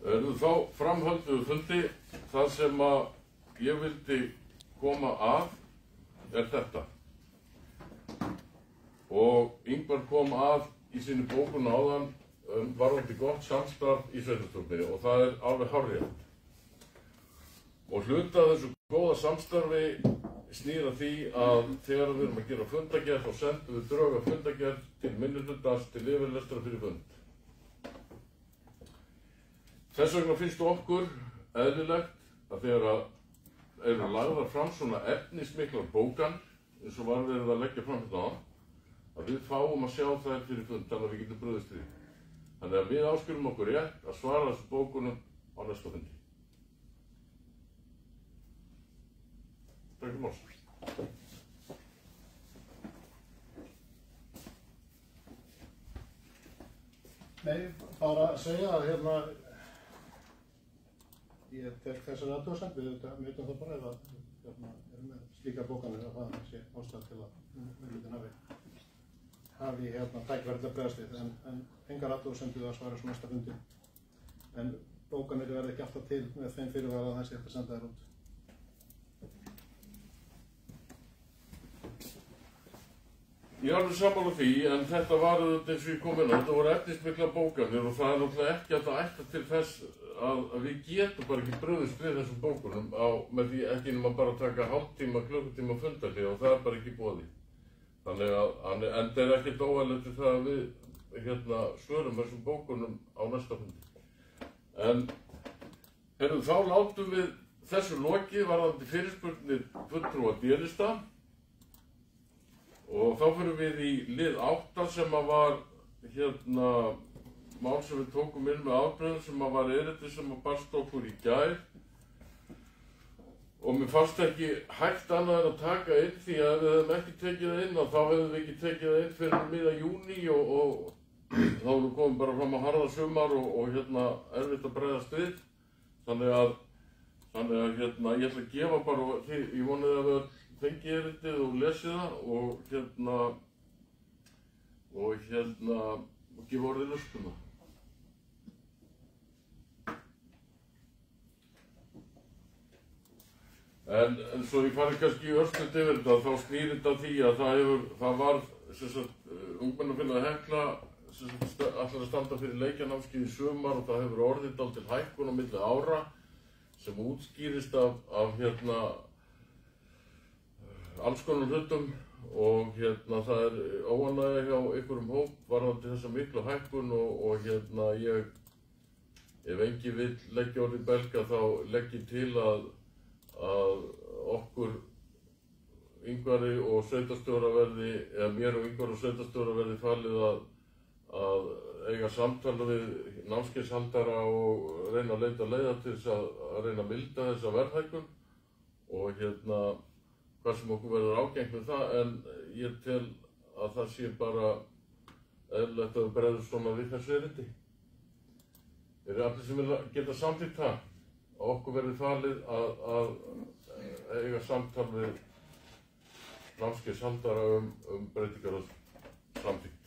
Þá framhöldu fundi, það sem að ég vildi koma að þetta. Og Ingvar kom að í sinni bókun áðan varðandi gott samstarf í sveitarstjórninni og það alveg hárrétt. Og hluta af þessu góða samstarfi snýr að því að þegar við erum að gera fundargerð þá sendum við drög af fundargerð til minnihlutans til yfirlestra fyrir fund. Þess vegna finnst okkur eðlilegt að þegar eru lagðar fram svona efnismiklar bókan eins og var verið að leggja fram þetta á að við fáum að sjá þær fyrir fund þannig að við getum brugðist við. Þannig að við áskurum okkur rétt að svara þessu bókunum á næsta fundi. Takk fyrir máls. Nei, bara að segja að ég tek þessari athugasemd, við vitum það bara ef að erum með slíkar bókanir að það sé ástæða til að meirihlutin hafi tækifæri til að bregðast við, en engar athugasemdir að svara svo næsta fundi. En bókanir verða ekki alltaf til með þeim fyrirvara að það sé hægt að senda þær út. Ég er alveg sammála því, en þetta var eins og ég kom inn á, þetta voru efnismiklar bókanir og það náttúrulega ekki að það ætta til þess að við getum bara ekki brugðist við þessum bókunum með því ekki nema bara að taka hálftíma, klukkutíma fundarhlé og það bara ekki boðið. Þannig að, en það ekkert óeðlilegt við það að við svörum þessum bókunum á næsta fundi. En þá látum við þessu lokið varðandi fyrirspurnir fulltrúa D-lista. Og þá fyrir við í lið 8 sem að var mál sem við tókum inn með afbröðum sem að var erindi sem að barst okkur í gær. Og mér fannst ekki hægt annað en að taka inn því að ef við hefðum ekki tekið það inn þá hefðum við ekki tekið það inn fyrir miðja júní og þá hefðum við komið bara fram á harða sumar og erfitt að bregðast við. Þannig að ég ætla að gefa bara, ég vonið að við fengið erindið og lesið það og gefa orðið lausnuna. En svo ég fari kannski í örstuð yfir þetta, þá snýr þetta því að það var ungmennafélagið Hekla ætlar að standa fyrir leikjanámskeið í sumar og það hefur orðið dálítil hækkun á milli ára sem útskýrist af alls konar hlutum og það óánægja hjá einhverjum hóp varðandi þessa miklu hækkun og ef engi vill leggja orðið í belg þá legg ég til að okkur Ingvari og sveitarstjóra eða mér og Ingvari og sveitarstjóra verði falið að eiga samtal við námskeiðshaldara og reyna að leita leiða til þess að reyna að milda þessa verðhækkun og hvað sem okkur verður ágengt með það, en ég tel að það sé bara eðlilegt að við bregðum svona við þessu erindi. Eru allir sem vilja geta samþykkt það að okkur verði falið að eiga samtal við námskeiðshaldara breytingar og samþykkt.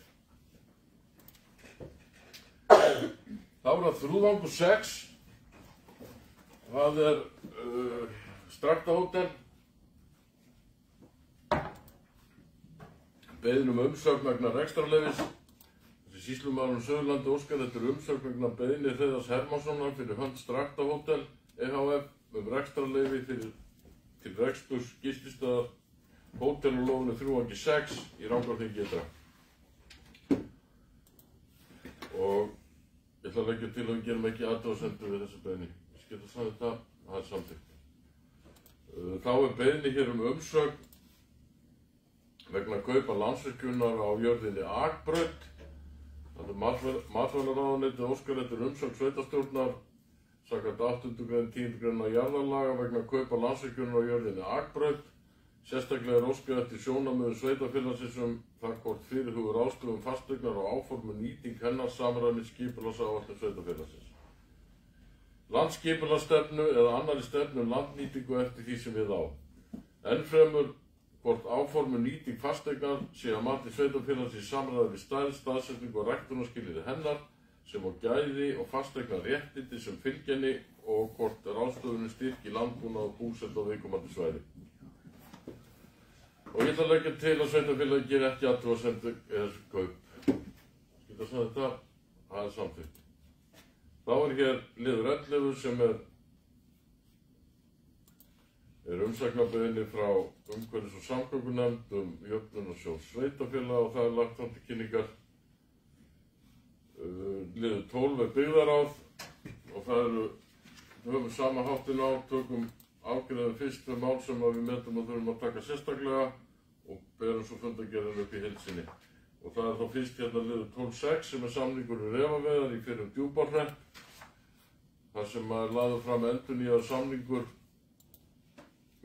Þá er það þrúðvangur 6, það Straktahótel. Beiðni umsögn vegna rekstrarleyfis. Þessi sýslumaðurinn Suðurlandi óskar eftir umsögn vegna beiðni Hreiðars Hermannssonar fyrir hönd Straktahótel EHF rekstrarleyfi til reksturs gististöðar hótel og lóðinu 306 í Rangárþingi ytra. Og ég ætla að leggja til að við gerum ekki athugasemdir við þessa beiðni. Ég skil að sagði það samþykkt. Þá beiðni hér umsögn vegna kaupa Landsvirkjunar á jörðinni Akbraut. Matvælaráðuneytið óskar eftir umsögn sveitarstjórnar samkvæmt 8. grein 10. grein jarðalaga vegna kaupa Landsvirkjunar á jörðinni Akbraut. Sérstaklega óskað eftir sjónarmiðum sveitarfélagsins það hvort fyrirhuguð ráðstöfun fasteignar og áformuð nýting hennar samræmist skipulagsáætlun sveitarfélagsins. Landsskipulagsstefnu eða annarri stefnu landnýtingu eftir því sem við á. Ennfremur hvort áformuð nýting fasteignar sé að mati sveitarfélagsins í samræmi við stærð, staðsetningu og ræktunarskilyrði hennar, sem á gæði og fasteigna réttindi sem fylgjenni og hvort ráðstöfunin styrki landbúnað og búsett á viðkomandi svæði. Og ég ætla að leggja til að sveitarfélagið geri ekki athugasemdir við þessu kaup. Skilta sagði þetta, það samþykkt. Þá hér liður 11 sem er umsagnarbeiðni frá umhverfis- og samgöngunefnd jöfnunarsjóð sveitarfélaga og það lagt fram til kynningar. Liður 12 er byggðaráð og það við höfum sama háttin á, tökum afgreiðum fyrst þau mál sem við metum og þurfum að taka sérstaklega og berum svo fundargerðin upp í heild sinni. Og það þá fyrst hérna liður 12.6 sem samningur refaveiðar í fyrrum Djúpárhrepp. Það sem lagður fram endurnýjaður samningur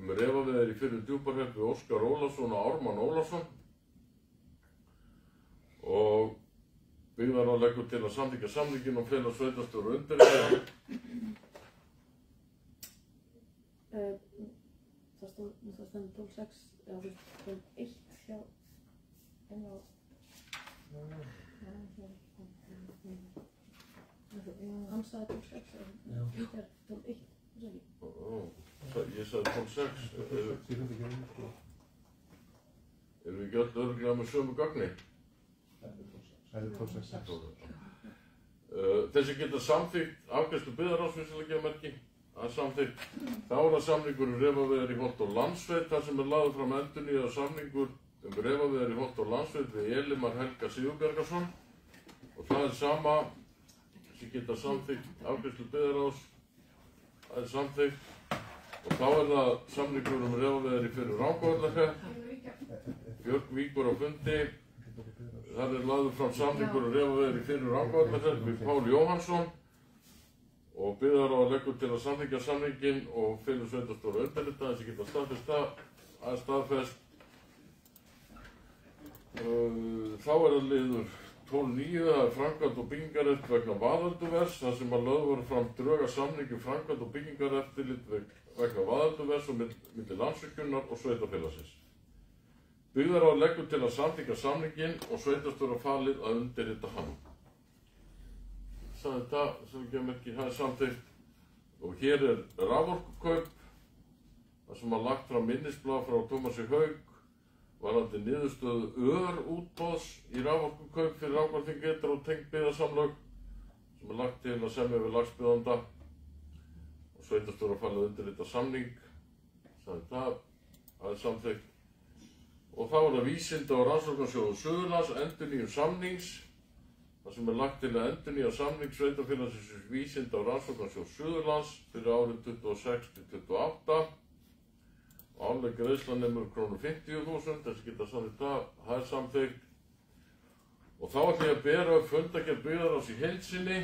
refaveiðar í fyrrum Djúpárhrepp við Óskar Ólafsson og Ármann Ólafsson. Og byggðaráð leggur til að samþykkja samninginn og fela sveitarstjóra undirrita. Það stendur 12.6 eða 12.1 hjá en á hann sagði 12.6 en þetta er 12.1 Ég sagði 12.6 Erum við ekki öll örugglega með sömu gagni? Það er 12.6. Þessi geta samþykkt afgreiðslu byggðaráðs merki. Það er samþykkt. Þá er það samningur refaveiðar í Holt og Landsveit þar sem lagður fram endurnýjaður samningur refaveiðar í Holt og Landsveit við Elimar Helga Sigurbjargason og það er sama sem geta samþykkt afgreiðslu byggðaráðs. Það er samþykkt og þá er það samningur refaveiðar í fyrrum Rangárvallahrepp. Björg Víkur á fundi. Það er lagður fram samningur refaveiðar í fyrrum Rangárvallahrepp við Pál Jóhannsson. Og byggðaráð leggur til að samþykkja samninginn og felur sveitarstjóra undirrita þess að geta staðfest það. Það er staðfest. Þá er það liður 12.9, það er framkvæmd og byggingarrétt vegna vaðölduvers, þar sem lögð voru fram drög að samningi framkvæmd og byggingareftirlit vegna vaðölduvers og milli Landsvirkjunar og sveitarfélagsins. Byggðaráð leggur til að samþykkja samninginn og sveitarstjóra falið að undirrita hann. Þetta sem ekki það er samþykkt og hér er raforkukaup þar sem lagt fram minnisblað frá Tómasi Haug varðandi niðurstöðu útboðs í raforkukaup fyrir Rangárþingetra og tengd byggðasamlög sem lagt til að semja við lagsbjóðanda og sveitarstjóra falið að undirrita samning. Það er samþykkt og þá er það Vísinda- og rannsóknarsjóður Suðurlands endurnýjun samnings. Það sem lagt til að endurnýja samning sveitarfélagsins Vísinda- og rannsóknarsjóðs Suðurlands fyrir árið 26-28 og árleg greiðsla nemur krónu 50.000, þessi geta samþykkt það er samþykkt. Og þá ætlum ég að bera upp fundargerð byggðaráðs í heild sinni,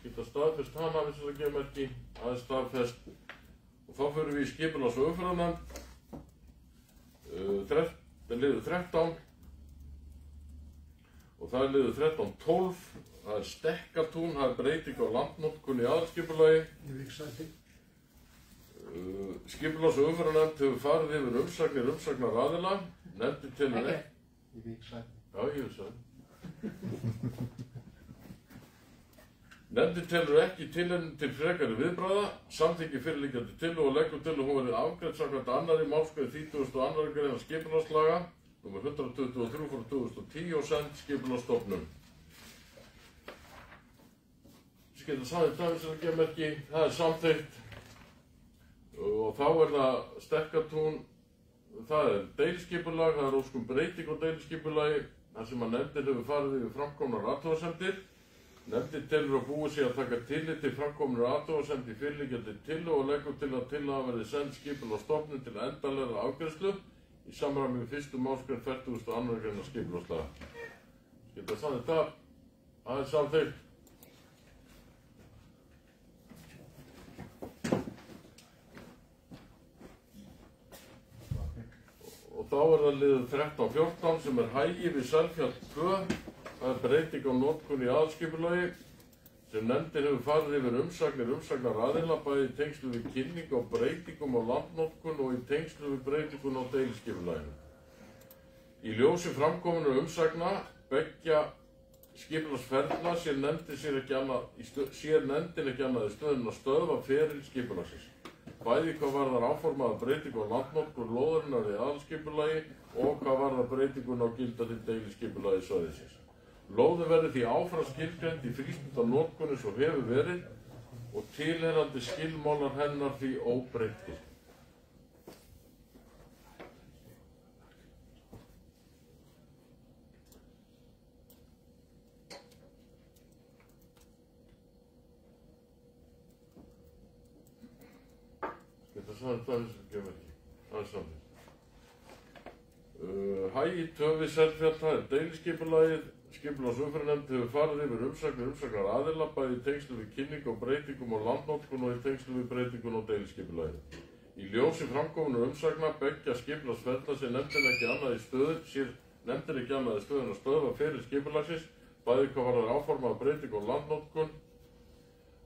geta staðfest hana vissulega merki, það er staðfest. Og þá förum við í skipulags- og umferðarnefnd, liður 13. Og það er liður 13.12, það er Stekkatún, það er breyting á landnotkun í aðalskipulagi. Í Víksæti. Skipulags- og umferðarnefnd hefur farið yfir umsagnar aðila, nefndin telur ekki. Í Víksæti. Já, ég veist það. Nefndin telur ekki tilefni til frekari viðbragða, samþykki fyrirliggjandi tillögu og leggur til að hún verði afgreidd samkvæmt 2. málsgrein 32. grein skipulagslaga nr. 123/2010 og send Skipulagsstofnun. Skilta samþykkt dæmismerki, það er samþykkt og þá er það Stekkatún, það er deiliskipulag, það er óskum breyting á deiliskipulagi þar sem að nefndin hefur farið yfir framkomnar athugasemdir. Nefndin telur að búið sé að taka tillit til framkomnar athugasemdir fyrirliggjandi tillögu og leggur til að tillagan verði send Skipulagsstofnun til endanlegrar afgreiðslu í samræmi við 1. málsgrein 42. grein skipulagslaga. Skilta samþykkt það er samþykkt. Og þá er það liður 13.14 sem er Hægi við Selfjall 2. Það er breyting á notkun í aðalskipulagi sem nefndin hefur farið yfir umsagnar aðila bæði í tengslu við kynningu á breytingum á landnotkun og í tengslu við breytingun á deiliskipulaginu. Í ljósi framkominu umsagna beggja skipulagsferla sér nefndin ekki annað í stöðun að stöðva feril skipulagsins, bæði hvað varðar áformaða breytingu á landnotkun lóðarinnar í aðalskipulagi og hvað varðar breytingun á gildandi deiliskipulagi svæðisins. Lóðin verði því áfram skilgreind í frístundanotkun eins og hefur verið og tilheyrandi skilmálar hennar því óbreyttir. Það er samþykkt. Hagi Töfi Selfjall, það er deiliskipulagið. Skipulagsumferðarnefnd hefur farið yfir umsagnar aðila bæði í tengslum við kynningu og breytingum á landnotkun og í tengslum við breytingun á deiliskipulaginu. Í ljósi framkominna umsagna beggja skipulagsferla sér nefndin ekki annað í stöðun að stöðva feril skipulagsins, bæði hvað varðar áformaða breytingu á landnotkun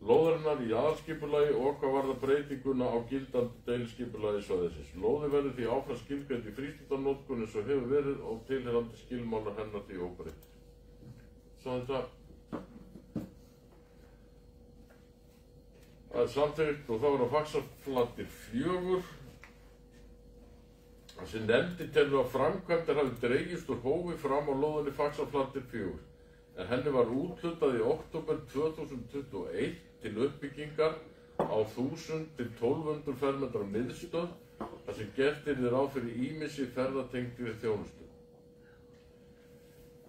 lóðarinnar í aðalskipulagi og hvað varðar breytinguna á gildandi deiliskipulagi svæðisins. Lóði verður því áfram skilgreind í frístundanotkun eins og hefur verið og tilheyrandi skilmálar hennar því óbreyttir. Svo þetta það er samþykkt og þá er að Faxaflatir 4. Þessi nefndin telur að framkvæmdir hafi dregist úr hófi fram á lóðinni Faxaflatir 4 en henni var úthlutað í október 2021 til uppbyggingar á 1000 til 1200 fermetra miðstöð þar sem gert yrði ráð fyrir ýmissi ferðatengdri þjónustu.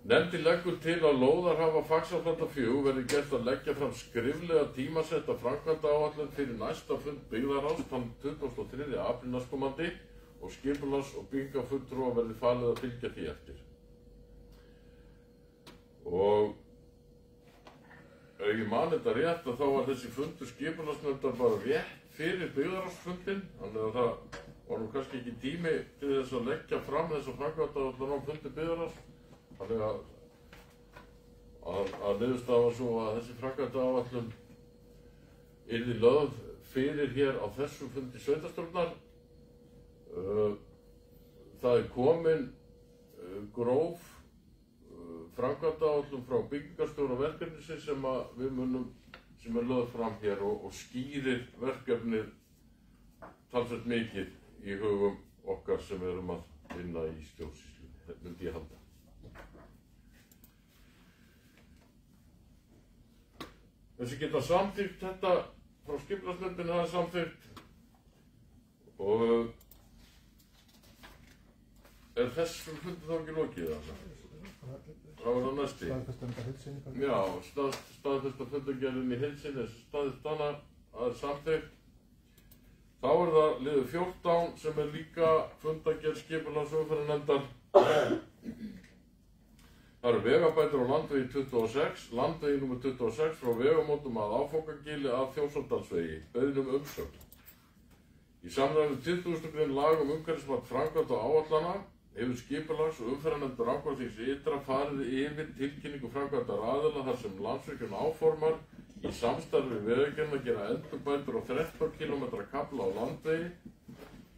Nefndin leggur til að lóðarhafa Faxaflata 4 verði gert að leggja fram skriflega tímasetta framkvæmdaáætlun fyrir næsta fund byggðarráðs þann 23. apríl næstkomandi og skipulags- og byggingarfulltrúa verði falið að fylgja því eftir. Og ef ég man þetta rétt að þá var þessi fundur skipulagsnefndar bara rétt fyrir byggðarráðsfundinn, þannig að það var nú kannski ekki tími til þess að leggja fram þessa framkvæmdaáætlun á fundi byggðarráðs. Þannig að niðurstaðan var svo að þessi framkvæmdaáætlun yrði lögð fyrir hér á þessum fundi sveitarstjórnar. Það er komin gróf framkvæmdaáætlun frá byggingarstjóra verkefnisins sem er lögð fram hér og skýrir verkefnið talsvert mikið í hugum okkar sem erum að vinna í stjórnsýslu, myndi ég halda. Þessi geta samþykkt þetta frá skipulagsnefndinni, það er samþykkt og er þessum fundi þá ekki lokið þarna? Það var það næsti. Já, staðfesta fundargerðin í heild sinni, staðfest hana, það er samþykkt. Þá er það liður 14 sem er líka fundargerð skipulagsumferðarnefndar. Það eru vegabætur á landvegi 26, landvegi nr. 26 frá vegamótum að Áfangagili að Þjórsárdalsvegi, beiðnum umsögn. Í samræmi við 20. grein laga umhverfismat framkvæmda og áætlana hefur skipulags- og umferðarnefnd Rangárþings ytra farið yfir tilkynningu framkvæmdar aðila þar sem Landsvirkjun áformar í samstarfi við Vegagerðina að gera endurbætur á 13 km kafla á landvegi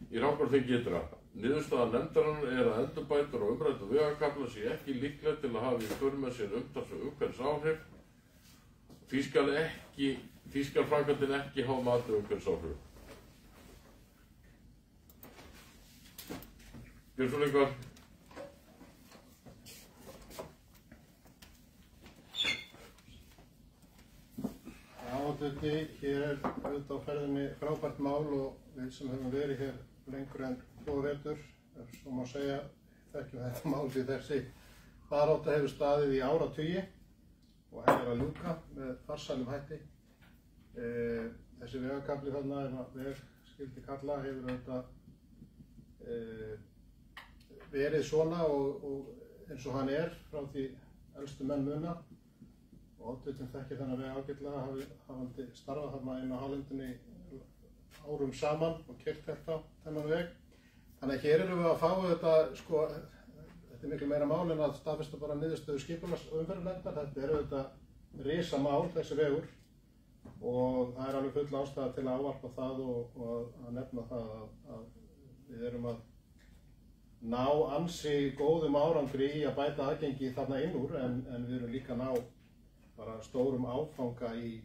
í Rangárþingi ytra. Niðurstaða nefndarinnar er að endurbætur á umræddu vegakafla sé ekki líkleg til að hafa í för með sér umtalsverð umhverfisáhrif. Því skal framkvæmdin ekki hafa mati umhverfisáhrif. Björnsson eitthvað? Átöndi, hér er auðvitað á ferðinni frábært mál og við sem höfum verið hér lengur en 2 vetur, svo má segja, þekkjum þetta mál því þessi barátta hefur staðið í áratugi og henni er að ljúka með farsælum hætti. Þessi vegakafli þarna, ef veg skyldi kalla, hefur auðvitað verið svona og eins og hann er frá því elstu menn muna og oddvitinn þekkir þennan veg ágætlega, hafandi starfað þarna inn á hálendinni árum saman og keyrt þennan veg. Þannig að hér erum við að fá þetta, sko, þetta er miklu meira mál en að staðfesta bara niðurstöðu skipulags- og umferðarnefndar. Þetta er auðvitað risamál, þessi vegur, og það er alveg full ástæða til að ávarpa það og að nefna það að við erum að ná ansi góðum árangri í að bæta aðgengi þarna inn úr en við erum líka að ná bara stórum áfanga í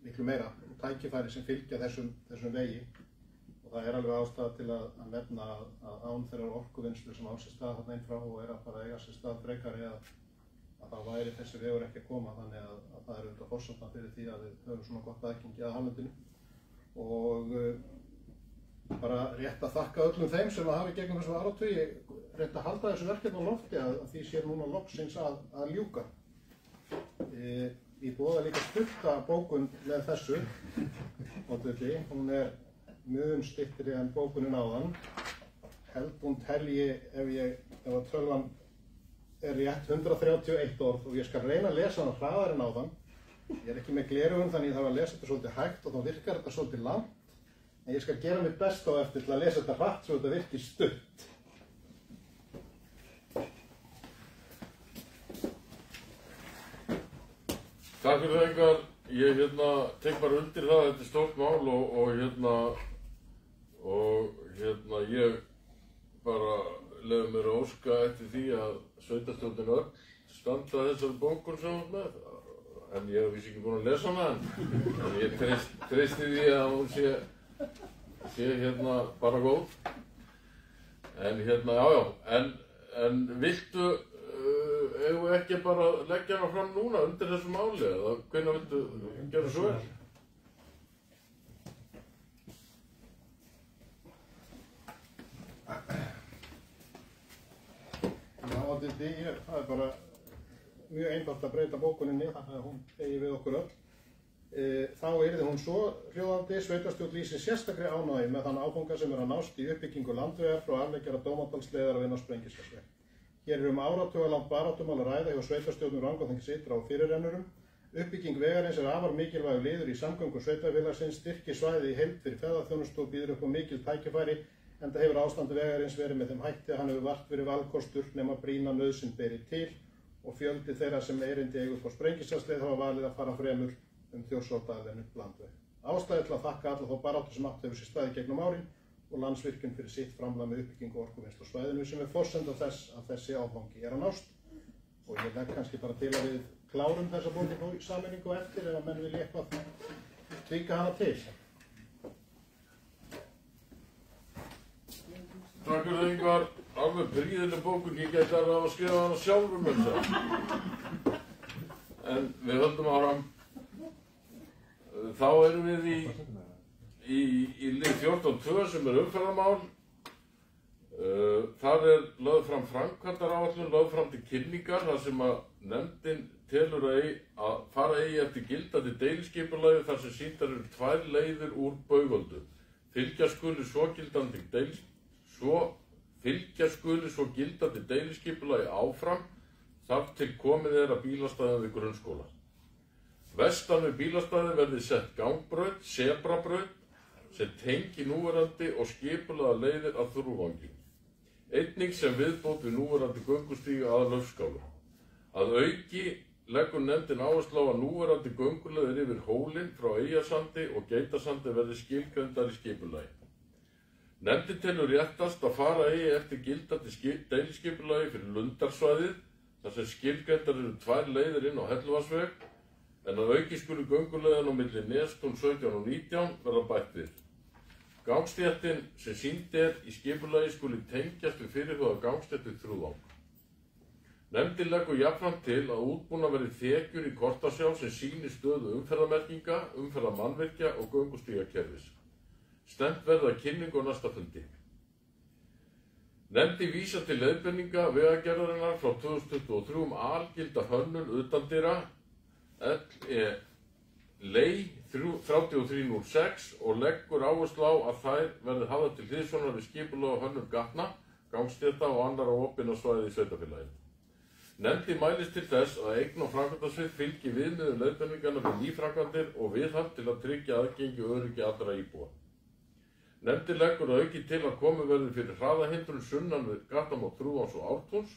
miklu meira tækifæri sem fylgja þessum vegi og það er alveg ástæða til að nefna að án þeirrar orkuvinnslu sem á sér stað þarna inn frá og er að fara að eiga sér stað frekari að þá væri þessi vegur ekki að koma þannig að það er auðvitað forsenda fyrir því að við höfum svona gott aðgengi að hálendinu og bara rétt að þakka öllum þeim sem hafi gegnum þessu áratugi rétt að halda þessu verkefni á lofti að því sér núna loksins að ljúka. Ég boða líka stutta bókun með þessu hún er mun styttri en bókunin áðan held hún telji ef að tölvan er rétt 131 orð og ég skal reyna að lesa hana hraðar en áðan. Ég er ekki með gleraugun þannig ég þarf að lesa þetta svolítið hægt og þá virkar þetta svolítið langt en ég skal gera mitt besta á eftir til að lesa þetta hratt svo þetta virkir stutt. Takk fyrir það Ingvar, ég tek bara undir það, þetta er stórt mál og ég bara leyfi mér að óska eftir því að sveitarstjórnin öll standa þessari bókun sem hún með, en ég hef víst ekki búin að lesa hana en ég treysti því að hún sé bara góð, en en viltu eigum við ekki bara leggja hana fram núna undir þessu máli eða hvenær viltu gera svo vel? Það er bara mjög einfalt að breyta bókuninni þannig að hún eigi við okkur öll. Þá yrði hún svo hljóðandi sveitarstjórn lýsir sérstakri ánægju með þann áfanga sem er að nást í uppbyggingu landvegar frá afleggjara Dómadalsleiðar og inn á Sprengiskarðsveg. Hér er áratugalangt baráttumál að ræða hjá sveitarstjórnum Rangárþings ytra og fyrirrennurum. Uppbygging vegarins er afar mikilvægur liður í samgöngum sveitarfélagsins, styrkir svæðið í heild fyrir ferðaþjónustu og býður upp á mikil tækifæri, enda hefur ástand vegarins verið með þeim hætti að hann hefur vart verið valkostur nema brýna nauðsyn beri til og fjöldi þeirra sem erindi eigu upp á Sprengiskarðsleið hafa valið að fara fremur Þjórsárdal en upp landveg. Ástæða til að þakka alla þá baráttu sem átt hefur sér staðið gegnum árin og Landsvirkjun fyrir sitt framlag með uppbyggingu orkuvinnslu á svæðinu sem er forsenda þess að þessi áfangi er að nást og ég legg kannski bara til að við klárum þessa bókun í sameiningu eftir ef að menn vilja eitthvað tvíka hana til. Takk fyrir það Ingvar, alveg prýðileg bókun, ég gæti alveg að skrifa hana sjálfur með það. En við höldum áfram. Þá erum við í lið 14.2 sem er umferðarmál. Þar er lögð fram framkvæmdaráætlun, lögð fram til kynningar þar sem að nefndin telur að fara eigi eftir gildandi deiliskipulagi þar sem sýndar eru 2 leiðir úr Baugöldu. Fylgja skuli svo gildandi deiliskipulagi áfram þar til komið er að bílastæðum við grunnskóla. Vestan við bílastæði verði sett gangbraut, sebrabraut, sem tengi núverandi og skipulaða leiðir að Þrúðvangi. Einnig sem viðbót við núverandi göngustígu að Laufskála. Að auki leggur nefndin áherslu á að núverandi gönguleiðir yfir Hólinn frá Eyjasandi og Geitasandi verði skilgreindar í skipulagi. Nefndin telur réttast að fara eigi eftir gildandi deiliskipulagi fyrir Lundarsvæðið, þar sem skilgreindar eru 2 leiðir inn á Helluvarsveg, en að auki skuli gönguleiðin á milli Nestún 17 og 19 verða bætt við. Gangstéttin sem sýnd er í skipulagi skuli tengjast við fyrirhugaða gangstétt við Þrúðvang. Nefndin leggur jafnframt til að útbúnar verði þekjur í kortasjá sem sýni stöðu umferðarmerkinga, umferðarmannvirkja og göngustígakerfis. Stefnt verði að kynningu á næsta fundi. Nefndin vísar til leiðbeininga vegagerðarinnar frá 2023 algilda hönnun utandyra LE 3306 og leggur áherslu á að þær verði hafðar til hliðsjónar við skipulag og hönnun gatna, gangstétta og annarra opinna svæði í sveitarfélaginu. Nefndin mælist til þess að eign- og framkvæmdasvið fylgi viðmiðum leiðbeininganna við nýframkvæmdir og viðhald til að tryggja aðgengi og öryggi allra íbúa. Nefndin leggur að auki til að komið verði fyrir hraðahindrun sunnan við gatnamót Þrúðvangs og Ártúns.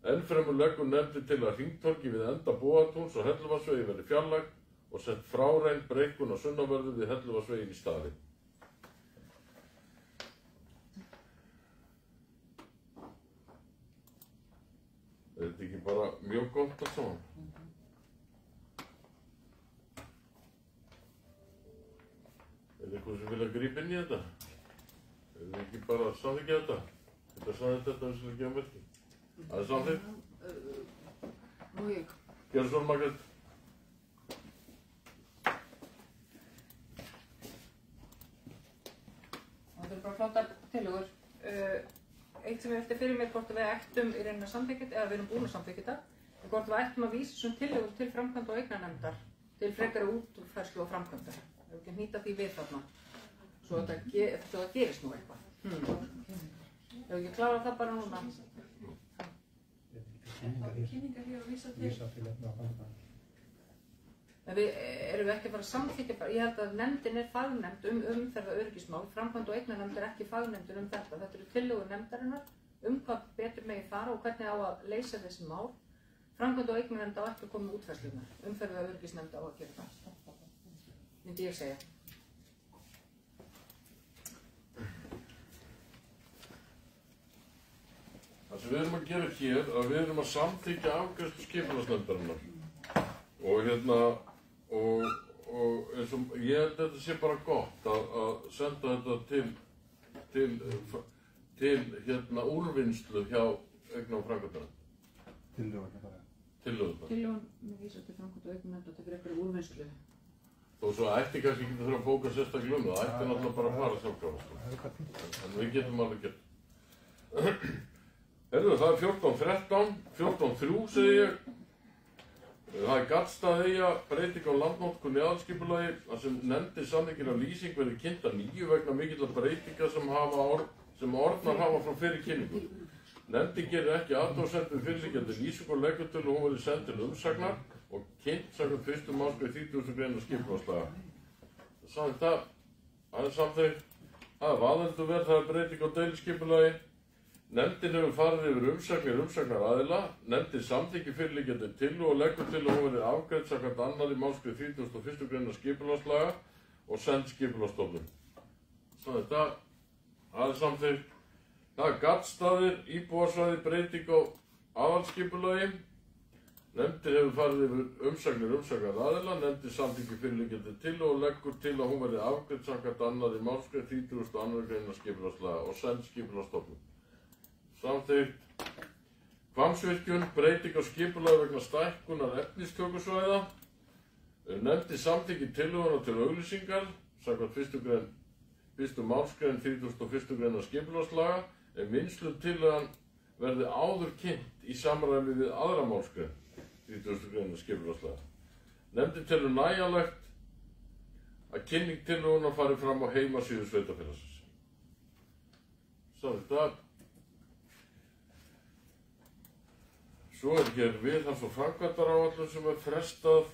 Ennfremur leggur nefndin til að hringtorgi við enda Bóatúns og Helluvarsvegi verði fjarlægt og sett fráræn breikkun á sunnanverðu við Helluvarsveginn í staðinn. Er þetta ekki bara mjög gott allt saman? Er eitthvað sem vilja grípa inn í þetta? Er þetta ekki bara að samþykkja þetta? Þetta er samþykkt þetta sem við gefum verki. Það er samþykkt. Nú ég. Gjörðu svona, Margrét. Það eru bara flottar tillögur. Eitt sem ég velti fyrir mér hvort við ættum í rauninni að samþykkja þetta, eða við erum búin að samþykkja þetta, en hvort við ættum að vísa þessum tillögum til framkvæmda og eignarnefndar til frekari útfærslu og framkvæmdar. Við erum ekki að hnýta því við þarna, svo það gerist nú eitthvað. Ef við ekki klára það bara núna. Kynningar hér og vísa til. En erum við ekki að fara að samþykkja bara, ég held að nefndin er fagnefnd umferðaröryggismál, framkvæmda og eignarnefnd er ekki fagnefndin þetta. Þetta eru tillögur nefndarinnar hvað betur megi fara og hvernig á að leysa þessi mál. Framkvæmda og eignarnefnd á ekki að koma með útfærslunar, umferðaröryggisnefnd á að gera það, myndi ég segja. Það sem við erum að gera hér, að við erum að samþykkja afgreiðslu skipulagsnefndarinnar. Og eins og ég held að þetta sé bara gott að senda þetta til úrvinnslu hjá eignar- og framkvæmdanefnd. Tillögurnar. Tillögun með vísa til framkvæmda og eignarnefnd og tekur eitthvað úrvinnslu. Þó svo ætti kannski ekki þurfa að bóka sérstaklega það, ætti náttúrulega bara að fara sjálfkrafa. En við getum alveg gert. Heyrðu, það er 14.13, 14.3 segi ég. Það er Gaddstaðaeyja, breyting á landnotkun í aðalskipulagi, þar sem nefndi samþykkir af lýsing verði kynnt að nýju vegna mikilla breytinga sem orðnar hafa frá fyrri kynningu. Nefndin gerir ekki athugasemd við fyrirliggjandi lýsing og leggur til að hún verði send til umsagnar og kynnt samkvæmt 1. málsgrein 30. grein skipulagslaga. Það er samþykkt. Það er vaðelduverð, það er breyting á deiliskipulagi. Nefndin hefur farið yfir umsagnaraðila. Nefndin samþykkir fyrirliggjandi tillögu og leggur til að hún verði afgreidd samkvæmt 2. málsgrein 31. grein skipulagslaga og send Skipulagsstofnun. Það er samþykkt. Það er Gaddstaðir, íbúasvæði, breyting á aðalskipulagi. Nefndin hefur farið yfir umsagnaraðila. Nefndin samþykkir fyrirliggjandi tillögu og leggur til að hún verði afgreidd samkvæmt 2. málsgrein 32. grein skipulagslaga og send Skipulagsstofnun. Samþykkt. Hvammsvirkjun, breyting á skipulagi vegna stækkunar efnistökusvæða. Nefndin samþykkir tillöguna til auglýsingar samkvæmt 1. málsgrein 31. grein skipulagslaga en vinnslutillagan verði áður kynnt í samræmi við 2. málsgrein 30. grein skipulagslaga. Nefndin telur nægjanlegt að kynning tillöguna fari fram á heimasíðu sveitarfélagsins. Samþykkt. Svo er hér viðhalds- og framkvæmdaráætlun sem er frestað.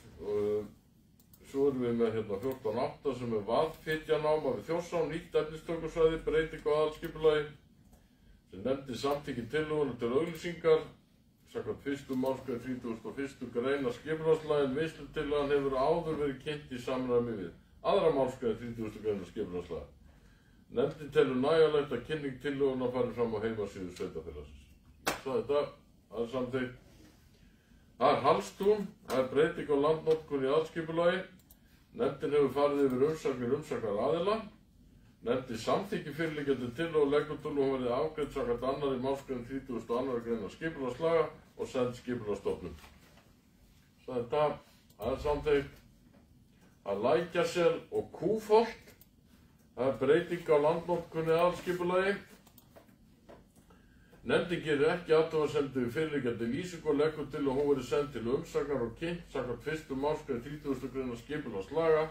Svo erum við með 14.8 sem er vaðfitjanáma við Þjórsá, nýtt efnistökusvæði, breyting á aðalskipulagi sem nefndi samþykki tillöguna til auglýsingar samkvæmt 1. málsgrein 31. grein skipulagslaga en vinnslutillagan hefur áður verið kynnt í samræmi við 2. málsgrein 30. grein skipulagslaga. Nefndin telur nægjanlegt að kynning tillöguna fari fram á heimasíðu sveitarfélagsins. Það er samþykkt. Það er Hallstún, það er breyting á landnotkun í aðalskipulagi. Nefndin hefur farið yfir umsagnaraðila. Nefndin samþykkir fyrirliggjandi tillögu og leggur til að hún verði afgreidd samkvæmt 2. málsgrein 32. grein skipulagslaga og send Skipulagsstofnun. Það er samþykkt. Það er Lækjarsel og Kúfolt. Það er breyting á landnotkun í aðalskipulagi. Nefndin gerir ekki athugasemd við fyrirliggjandi lýsingu og leggur til að hún verði send til umsagnar og kynnt samkvæmt 1. málsgrein 30. grein skipulagslaga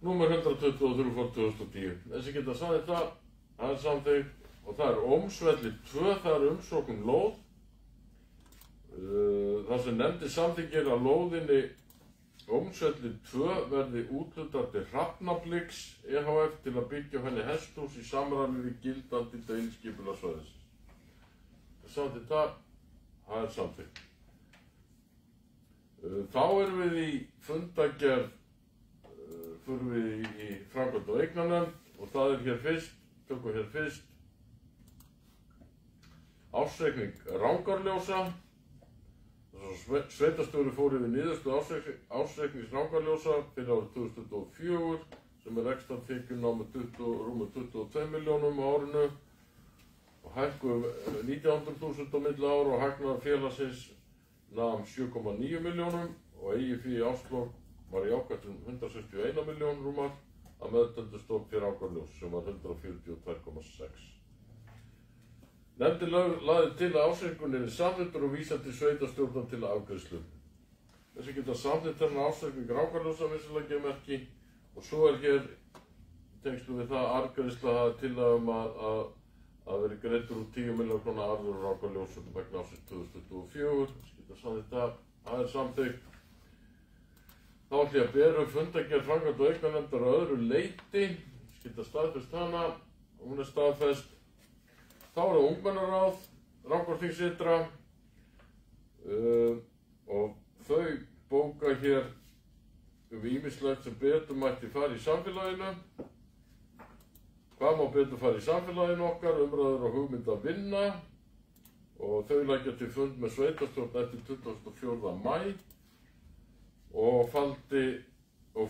númer 123/2010. Þessi geta samþykkt það er samþykkt. Og það er Ómsvelli 2, það er umsókn lóð. Það sem nefndin samþykkir að lóðinni Ómsvelli 2 verði úthlutað til Hrafnabliks EHF til að byggja henni hesthús í samræmi við gildandi deiliskipulagssvæðisins. Samþykkt það er samþykkt. Þá erum við í fundagerð, förum við í framkvæmda og eignarnefnd og það er hér fyrst, tökum hér fyrst ársreikning Rangárljósa. Sveitarstjóri fór yfir niðurstöðu ársreiknings Rangárljósa fyrir árið 2024 sem rekstrartekjur námu rúmum 22 milljónum á árinu og hækkuðu 900.000 á milli ára og hagnaður félagsins nam 7,9 milljónum og eigið fé í árslok var jákvætt 161 milljón rúmar að meðtöldu stofnfé Rangárljós sem var 142,6. Nefndin lagði til að ársreikningurinn yrði samþykktur og vísað til sveitarstjórnar til afgreiðslu. Þessi geta samþykkt þennan ársreikning Rangárljósa vissulega merki og svo hér tengslu við það arðgreiðsla tillaga að veri greiddur úr 10 milljóna króna arður Rangárljósum vegna ársins 2024. Geta samþykkt það samþykkt. Þá ætla ég að bera upp fundargerð framkvæmda og aukanefndar að öðru leyti. Geta staðfest hana, hún staðfest. Þá það ungmennaráð, Rangárþings ytra og þau bóka hér ýmislegt sem betur mætti fara í samfélaginu. Hvað má betur fara í samfélaginu okkar, umræður og hugmynd að vinna og þau leggja til fund með sveitarstjórn eftir 24. maí og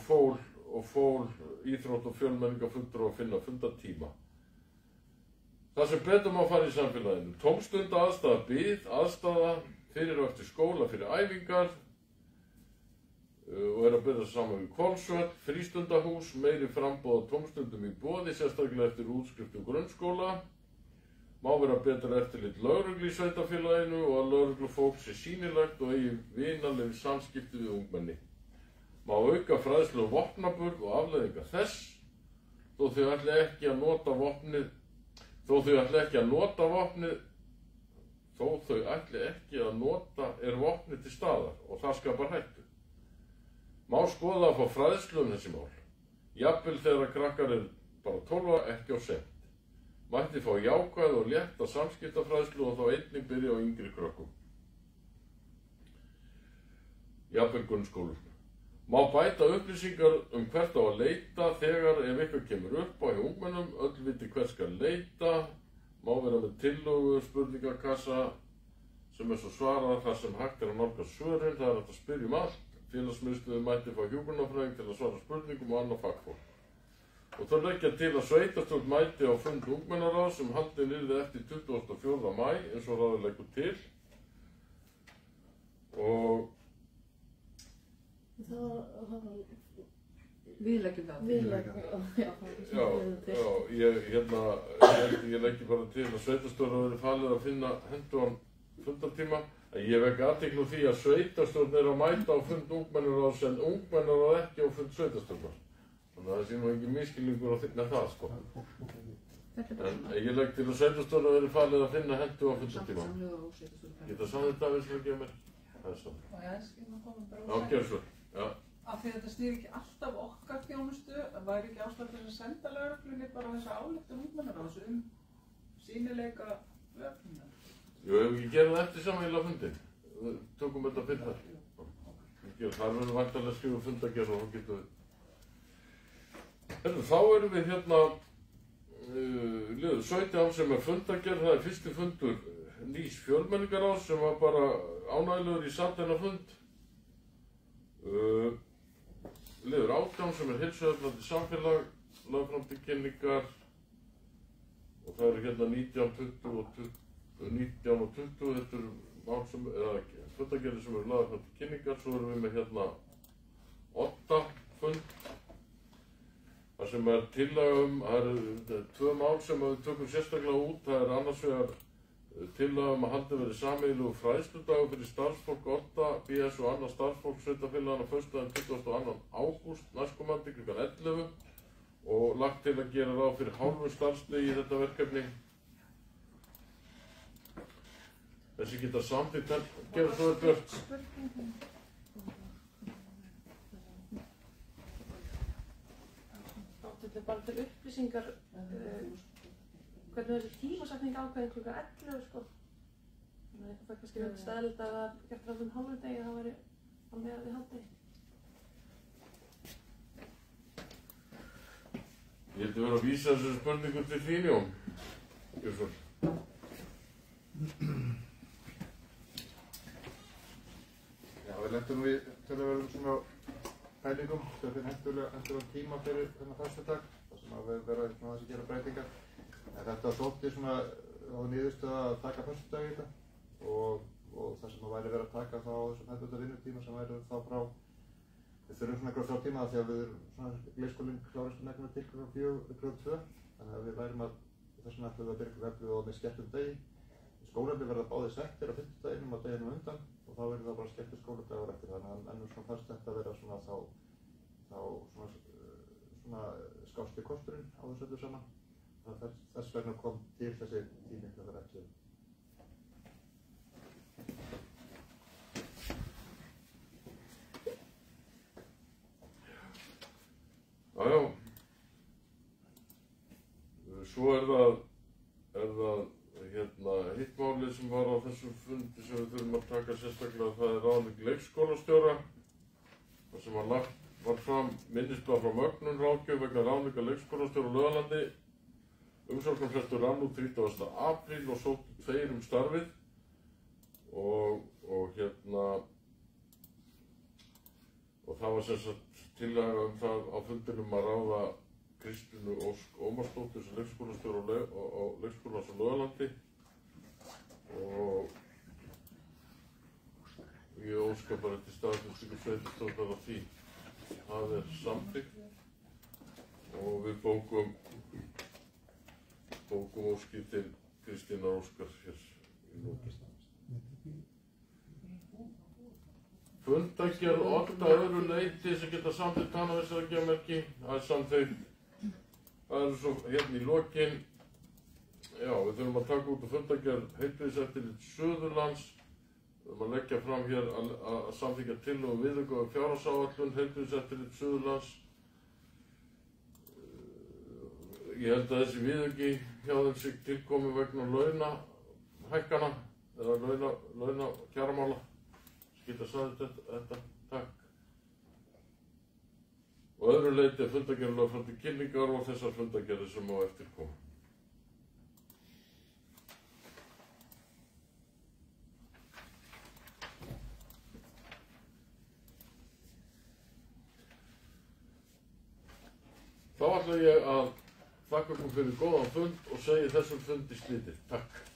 fól íþrótt og fjölmenningarfundur og finna fundartíma. Það sem betur má fara í samfélaginu, tómstunda aðstaða bið, aðstaða fyrir og eftir skóla fyrir æfingar og að byrja saman við Hvolsvöll, frístundahús, meiri framboð á tómstundum í boði, sérstaklega eftir útskriftum grunnskóla. Má vera betra eftirlit lögreglu í sveitarfélaginu og að lögreglufólk sé sýnilegt og eigi vinaleg samskipti við ungmenni. Má auka fræðslu um vopnaburð og afleiðingar þess, þó þau ætli ekki að nota vopnið er vopnið til staðar og það skapar hættu. Má skoða að fá fræðslu um þessi mál. Jafnvel þegar krakkar bara 12 ekki á sent. Mætti fá jákvæð og létta samskiptafræðslu og þá einnig byrja á yngri krökkum. Jafnvel grunnskólum. Má bæta upplýsingar hvert á að leita þegar ef eitthvað kemur upp á hjá ungmennum, öll viti hvert skal leita. Má vera með tillögu, spurningakassa sem svo svarað þar sem hægt að nálgast svörin, það hægt að spyrja allt. Félagsmiðstöð mætti fá hjúkrunarfræðing til að svara spurningum og annað fagfólk. Og þá leggja til að sveitarstjórn mæti á fund ungmennaráðs sem haldinn yrði eftir 24. maí eins og ráðið leggur til. Og Við leggjum það. Ég leggi bara til að sveitarstjórn verði falið að finna hentugan fundartíma. Ég vek athygli á því að sveitarstjórn að mæta á fund ungmennaráðs en ungmennaráð ekki á fund sveitarstjórnar. Þannig að það sé nú engin misskilningur á það, sko. En ég legg til að sveitarstjórn verði falið að finna hentugan fundartíma. Geta samþykkt það sem það gefur mér? Það er svo. Já, gerð svo. Já. Af því að þetta snýr ekki alltaf okkar þjónustu, væri ekki ástæða til að senda lögreglunni bara þessa ályktun ungmennaráðs sýnileika lögreglunar? Jú, ef við ekki gerum það eftir sameiginlega fundin. Við tökum þetta fyrir það. Það verður væntanlega að skrifa fundargerð og þá getum við. Þá erum við hérna liður 17 sem fundargerð. Það fyrsti fundur nýs fjölmenningaráðs sem var bara ánægilegur í samtæna fund. Liður 18 sem heilsueflandi samfélag, lagði fram til kynningar og það eru hérna 19 og 20, þetta eru mál sem, fundargerðir sem eru lagðar fram til kynningar. Svo erum við með hérna 8 fund, það sem tillaga það eru 2 mál sem við tökum sérstaklega út. Það annars vegar tillaga að haldið verið sameiginlegur fræðsludagur fyrir starfsfólk 8, BS og annað starfsfólk sveitarfélaganna föstudaginn 22. ágúst næstkomandi kl. 11 og lagt til að gera ráð fyrir hálfu starfsdegi í þetta verkefni. Þessi geta samþykkt en gera svo Björn. Þetta er bara til upplýsingar hvernig þessi tímasetning ákveðin kl. 11 sko. Þannig að eitthvað fætt kannski verið staðlita að það gert ráð hálfdegi það væri alveg að við haldegi. Ég held að vera að vísa þessu spurningu til þín, Jón. Já, við lentum nú í töluverðum svona pælingum sem fyrir hentulega tíma fyrir þennan föstudag þar sem við verðum svona þess að gera breytingar. En þetta var svolítið svona á niðurstöðu að taka föstudag í þetta og það sem væri verið að taka þá á þessum hefðbundna vinnutíma sem væri þá frá við þurfum svona eitthvað 3 tíma því að við erum svona leikskólinn klárist megnum til klukkan 4 klukkan 2 þannig að við værum að þess vegna ætlum við að byrja klukkan 11 og með skemmtum degi. Skólarnir verða báðir settir á 5. deginum og deginum undan og þá verður það bara skemmtur skóladagur eftir þannig að ennum svona fannst þetta að vera svona svona skásti kosturinn á þessu öllu saman. Þess vegna kom til þessi tími klukkan 11. Jájá, svo er það hitt málið sem var á þessum fundi sem við þurfum að taka sérstaklega, það er ráðning leikskólastjóra þar sem var fram minnisblað frá Mögnun ráðgjöf vegna ráðningar leikskólastjóra á Laugalandi. Umsóknarfrestur rann út 30. apríl og sóttu 2 starfið og það var sem sagt tillaga það á fundinum að ráða Kristínu Ósk Ómarsdóttur sem leikskólastjóra á leikskólans á Laugalandi og ég óska bara til staðfestingu sveitarstjórnar á því. Það er samþykkt og við bókum óski til Kristínar Óskar hér í lokin. Fundargerð 8 að öðru leyti sem geta samþykkt hana þessari geðmerki. Það er samþykkt. Það er svo hérna í lokin. Já, við þurfum að taka út á fundargerð Heilbrigðiseftirlits Suðurlands. Við þurfum að leggja fram hér að samþykkja tillögu viðauka fjárhagsáætlun Heilbrigðiseftirlits Suðurlands. Ég held að þessi viðauki hjá þeim sig tilkomi vegna launahækkana eða launakjaramála. Geta sagði þetta, takk. Og öðru leyti er fundargerð lögð fram til kynningar og þessar fundargerðir sem á eftir koma. Þá ætla ég að þakka ykkur fyrir góðan fund og segi þessum fundi slitið. Takk.